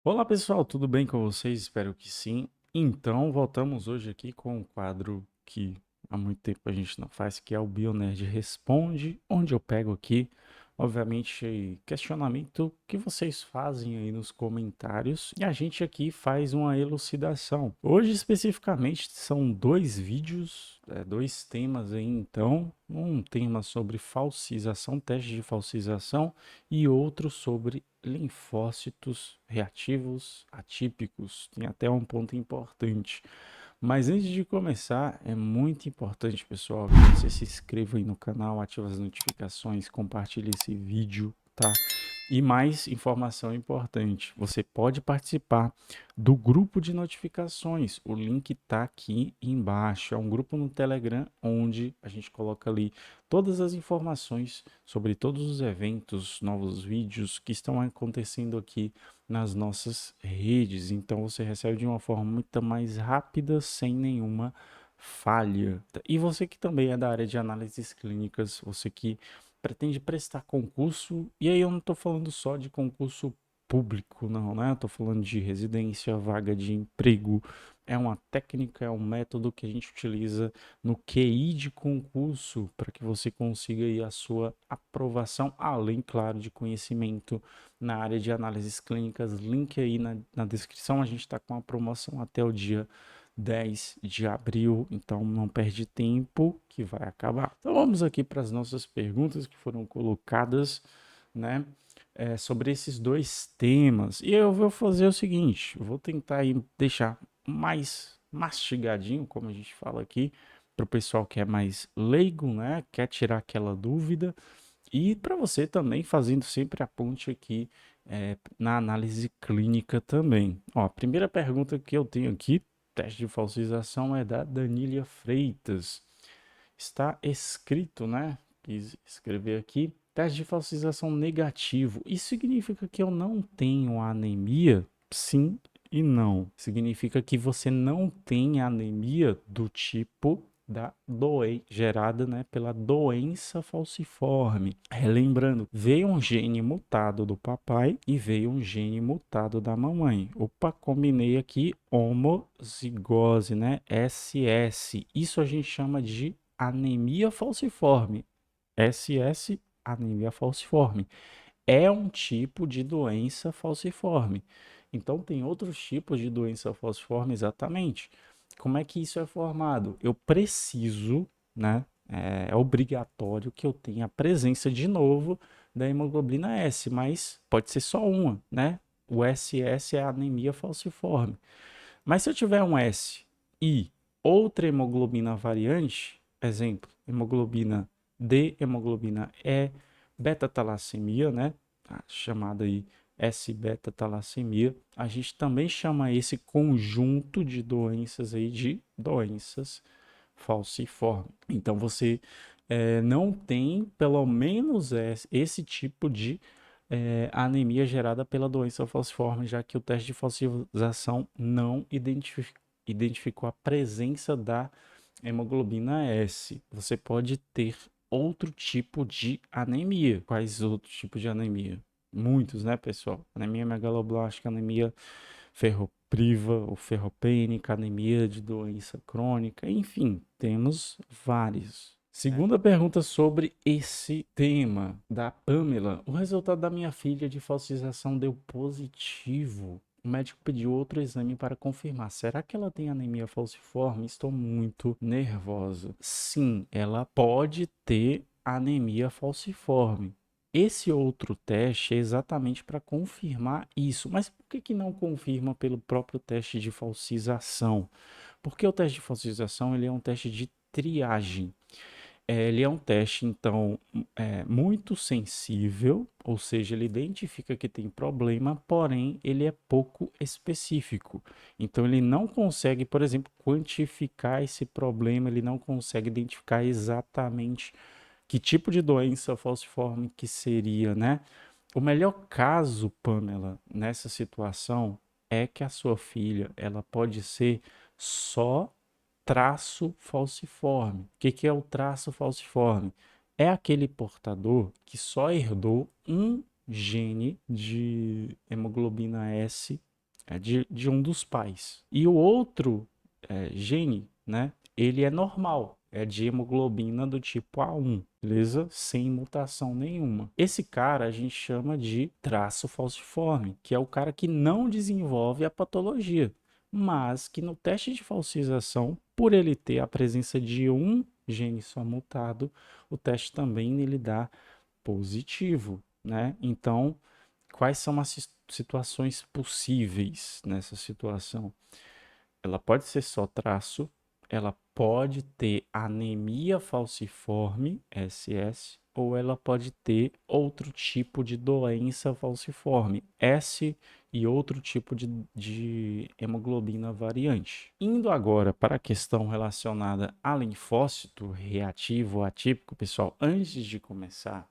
Olá pessoal, tudo bem com vocês? Espero que sim. Então, voltamos hoje aqui com um quadro que há muito tempo a gente não faz, que é o Bionerd Responde, onde eu pego aqui, obviamente, questionamento que vocês fazem aí nos comentários e a gente aqui faz uma elucidação. Hoje, especificamente, são dois vídeos, dois temas aí, então, um tema sobre falsização, teste de falsização e outro sobre linfócitos reativos atípicos. Tem até um ponto importante. Mas antes de começar, é muito importante, pessoal, que você se inscreva aí no canal, ative as notificações, compartilhe esse vídeo, tá? E mais informação importante, você pode participar do grupo de notificações. O link tá aqui embaixo. É um grupo no Telegram onde a gente coloca ali todas as informações sobre todos os eventos, novos vídeos que estão acontecendo aqui nas nossas redes. Então você recebe de uma forma muito mais rápida, sem nenhuma falha. E você que também é da área de análises clínicas, você que pretende prestar concurso, e aí eu não estou falando só de concurso público, não, né? Eu tô falando de residência, vaga de emprego. É uma técnica, é um método que a gente utiliza no QI de concurso para que você consiga aí a sua aprovação, além, claro, de conhecimento na área de análises clínicas. Link aí na descrição. A gente está com a promoção até o dia 10 de abril, então não perde tempo que vai acabar. Então vamos aqui para as nossas perguntas que foram colocadas, né, sobre esses dois temas. E eu vou fazer o seguinte, eu vou tentar aí deixar mais mastigadinho, como a gente fala aqui, para o pessoal que é mais leigo, né, quer tirar aquela dúvida, e para você também fazendo sempre a ponte aqui na análise clínica também. Ó, a primeira pergunta que eu tenho aqui, teste de falsização, é da Danília Freitas. Está escrito, né? Quis escrever aqui, teste de falsização negativo. Isso significa que eu não tenho anemia? Sim e não. Significa que você não tem anemia do tipo da doença gerada, né, pela doença falciforme. Relembrando, veio um gene mutado do papai e veio um gene mutado da mamãe. Opa, combinei aqui homozigose, né? SS. Isso a gente chama de anemia falciforme. SS, anemia falciforme. É um tipo de doença falciforme. Então, tem outros tipos de doença falciforme exatamente. Como é que isso é formado? Eu preciso, né? É obrigatório que eu tenha a presença de novo da hemoglobina S, mas pode ser só uma, né? O SS é a anemia falciforme. Mas se eu tiver um S e outra hemoglobina variante, exemplo, hemoglobina D, hemoglobina E, beta-talassemia, né? A chamada aí S-beta-talassemia, a gente também chama esse conjunto de doenças aí de doenças falciformes. Então você não tem pelo menos esse tipo de anemia gerada pela doença falciforme, já que o teste de falsização não identificou a presença da hemoglobina S. Você pode ter outro tipo de anemia. Quais outros tipos de anemia? Muitos, né, pessoal? Anemia megaloblástica, anemia ferropriva ou ferropênica, anemia de doença crônica, enfim, temos vários. Segunda pergunta sobre esse tema da Pamela. O resultado da minha filha de falsização deu positivo. O médico pediu outro exame para confirmar. Será que ela tem anemia falciforme? Estou muito nervosa. Sim, ela pode ter anemia falciforme. Esse outro teste é exatamente para confirmar isso. Mas por que não confirma pelo próprio teste de falsização? Porque o teste de falsização ele é um teste de triagem. Ele é um teste, então, muito sensível, ou seja, ele identifica que tem problema, porém ele é pouco específico. Então, ele não consegue, por exemplo, quantificar esse problema, ele não consegue identificar exatamente que tipo de doença falciforme que seria, né? O melhor caso, Pamela, nessa situação é que a sua filha, ela pode ser só traço falciforme. O que é o traço falciforme? É aquele portador que só herdou um gene de hemoglobina S é de um dos pais. E o outro gene, né, ele é normal, é de hemoglobina do tipo A1, beleza? Sem mutação nenhuma. Esse cara a gente chama de traço falciforme, que é o cara que não desenvolve a patologia, mas que no teste de falsização, por ele ter a presença de um gene só mutado, o teste também ele dá positivo, né? Então, quais são as situações possíveis nessa situação? Ela pode ser só traço, ela pode ter anemia falciforme, SS, ou ela pode ter outro tipo de doença falciforme, S e outro tipo de hemoglobina variante. Indo agora para a questão relacionada a linfócito reativo ou atípico, pessoal, antes de começar,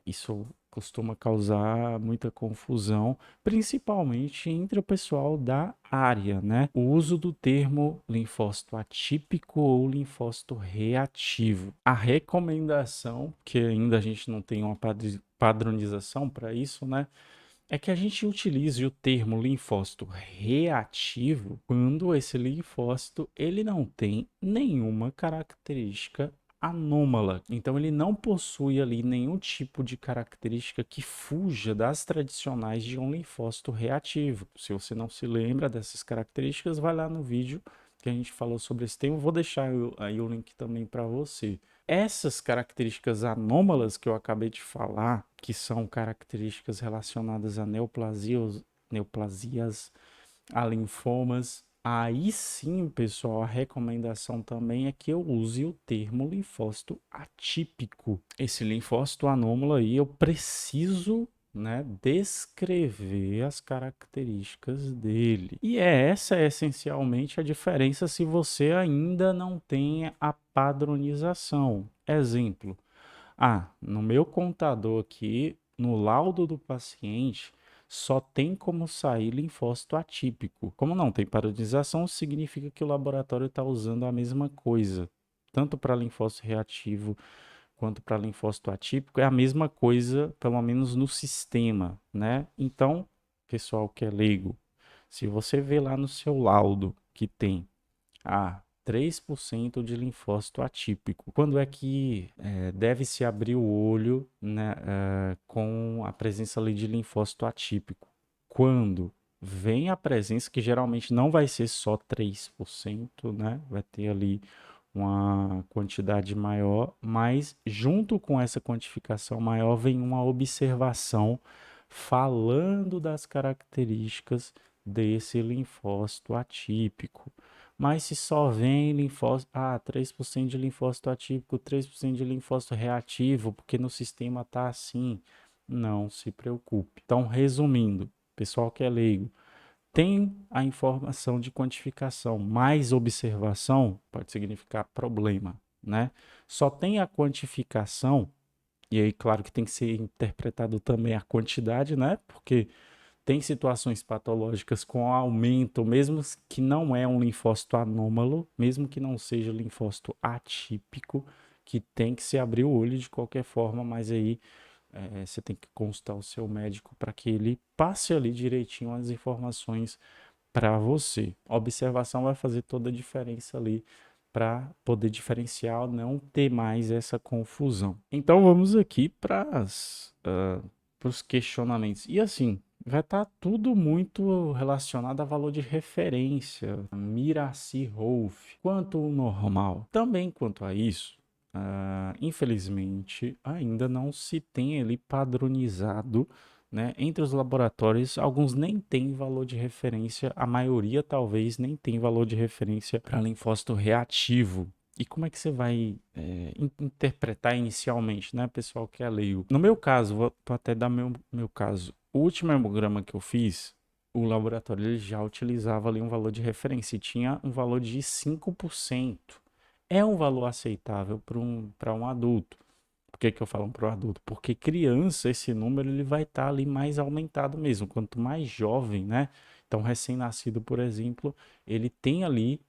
isso costuma causar muita confusão, principalmente entre o pessoal da área, né? O uso do termo linfócito atípico ou linfócito reativo. A recomendação, que ainda a gente não tem uma padronização para isso, né? É que a gente utilize o termo linfócito reativo quando esse linfócito ele não tem nenhuma característica anômala. Então ele não possui ali nenhum tipo de característica que fuja das tradicionais de um linfócito reativo. Se você não se lembra dessas características, vai lá no vídeo que a gente falou sobre esse tema. Vou deixar aí o link também para você. Essas características anômalas que eu acabei de falar, que são características relacionadas a neoplasias, a linfomas, aí sim, pessoal, a recomendação também é que eu use o termo linfócito atípico. Esse linfócito anômalo aí eu preciso, né, descrever as características dele. E essa é essencialmente a diferença se você ainda não tem a padronização. Exemplo, no meu contador aqui, no laudo do paciente, só tem como sair linfócito atípico. Como não tem padronização, significa que o laboratório está usando a mesma coisa. Tanto para linfócito reativo quanto para linfócito atípico, é a mesma coisa, pelo menos no sistema, né? Então, pessoal que é leigo, se você vê lá no seu laudo que tem 3% de linfócito atípico. Quando é que deve-se abrir o olho, né, com a presença ali de linfócito atípico? Quando vem a presença, que geralmente não vai ser só 3%, né? Vai ter ali uma quantidade maior, mas junto com essa quantificação maior vem uma observação falando das características desse linfócito atípico. Mas se só vem linfócito, 3% de linfócito atípico, 3% de linfócito reativo, porque no sistema está assim, não se preocupe. Então, resumindo, pessoal que é leigo, tem a informação de quantificação, mais observação pode significar problema, né? Só tem a quantificação, e aí, claro que tem que ser interpretado também a quantidade, né? Porque tem situações patológicas com aumento, mesmo que não é um linfócito anômalo, mesmo que não seja linfócito atípico, que tem que se abrir o olho de qualquer forma, mas aí você tem que consultar o seu médico para que ele passe ali direitinho as informações para você. A observação vai fazer toda a diferença ali para poder diferenciar, não ter mais essa confusão. Então vamos aqui para os questionamentos. E assim, vai estar tudo muito relacionado a valor de referência, Miraci-Rolf, quanto o normal. Também quanto a isso, infelizmente, ainda não se tem ali padronizado, né, entre os laboratórios. Alguns nem têm valor de referência, a maioria talvez nem tem valor de referência para linfócito reativo. E como é que você vai interpretar inicialmente, né, pessoal que é leigo? No meu caso, vou até dar meu caso. O último hemograma que eu fiz, o laboratório ele já utilizava ali um valor de referência e tinha um valor de 5%. É um valor aceitável para um adulto. Por que eu falo para o adulto? Porque criança, esse número ele vai estar ali mais aumentado mesmo. Quanto mais jovem, né? Então, recém-nascido, por exemplo, ele tem ali,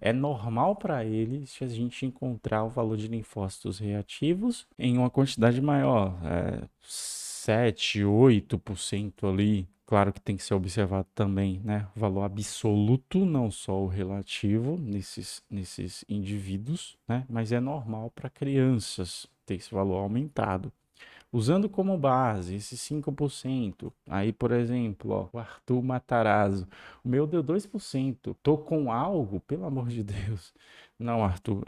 é normal para ele se a gente encontrar o valor de linfócitos reativos em uma quantidade maior, 7, 8% ali. Claro que tem que ser observado também, né, o valor absoluto, não só o relativo nesses indivíduos, né, mas é normal para crianças ter esse valor aumentado. Usando como base esses 5%, aí, por exemplo, ó, o Arthur Matarazzo, o meu deu 2%. Tô com algo, pelo amor de Deus. Não, Arthur,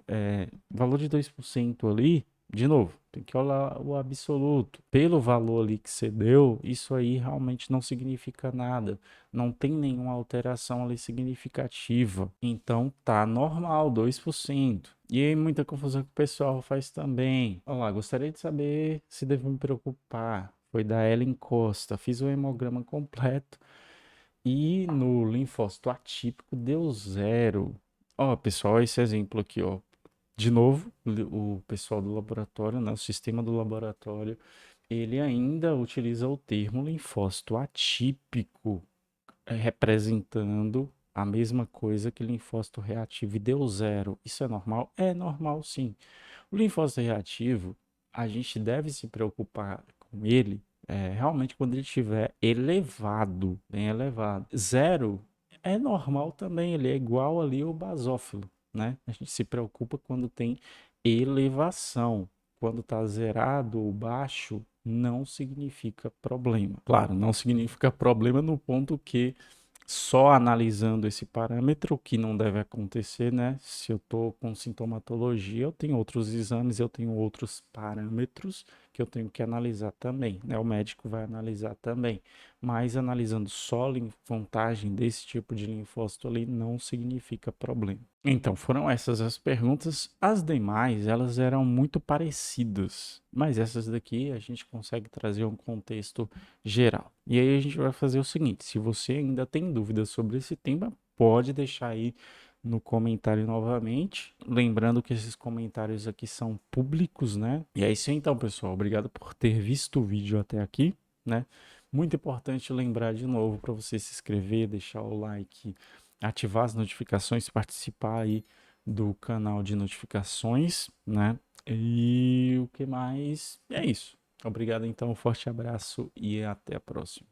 valor de 2% ali, de novo, tem que olhar o absoluto. Pelo valor ali que você deu, isso aí realmente não significa nada. Não tem nenhuma alteração ali significativa. Então tá normal, 2%. E aí, muita confusão que o pessoal faz também. Olá, gostaria de saber se devo me preocupar. Foi da Ellen Costa. Fiz o hemograma completo e no linfócito atípico deu 0. Ó, pessoal, esse exemplo aqui, ó. De novo, o pessoal do laboratório, né, o sistema do laboratório, ele ainda utiliza o termo linfócito atípico, representando a mesma coisa que linfócito reativo e deu 0. Isso é normal? É normal, sim. O linfócito reativo, a gente deve se preocupar com ele realmente quando ele estiver elevado, bem elevado. 0 é normal também, ele é igual ali ao basófilo, né? A gente se preocupa quando tem elevação. Quando está zerado ou baixo, não significa problema. Claro, não significa problema no ponto que só analisando esse parâmetro, que não deve acontecer, né? Se eu estou com sintomatologia, eu tenho outros exames, eu tenho outros parâmetros que eu tenho que analisar também, né? O médico vai analisar também, mas analisando só linfantagem desse tipo de linfócito ali não significa problema. Então, foram essas as perguntas. As demais, elas eram muito parecidas, mas essas daqui a gente consegue trazer um contexto geral. E aí a gente vai fazer o seguinte: se você ainda tem dúvidas sobre esse tema, pode deixar aí no comentário novamente. Lembrando que esses comentários aqui são públicos, né? E é isso aí, então, pessoal. Obrigado por ter visto o vídeo até aqui, né? Muito importante lembrar de novo para você se inscrever, deixar o like, ativar as notificações, participar aí do canal de notificações, né? E o que mais? É isso. Obrigado, então, um forte abraço e até a próxima.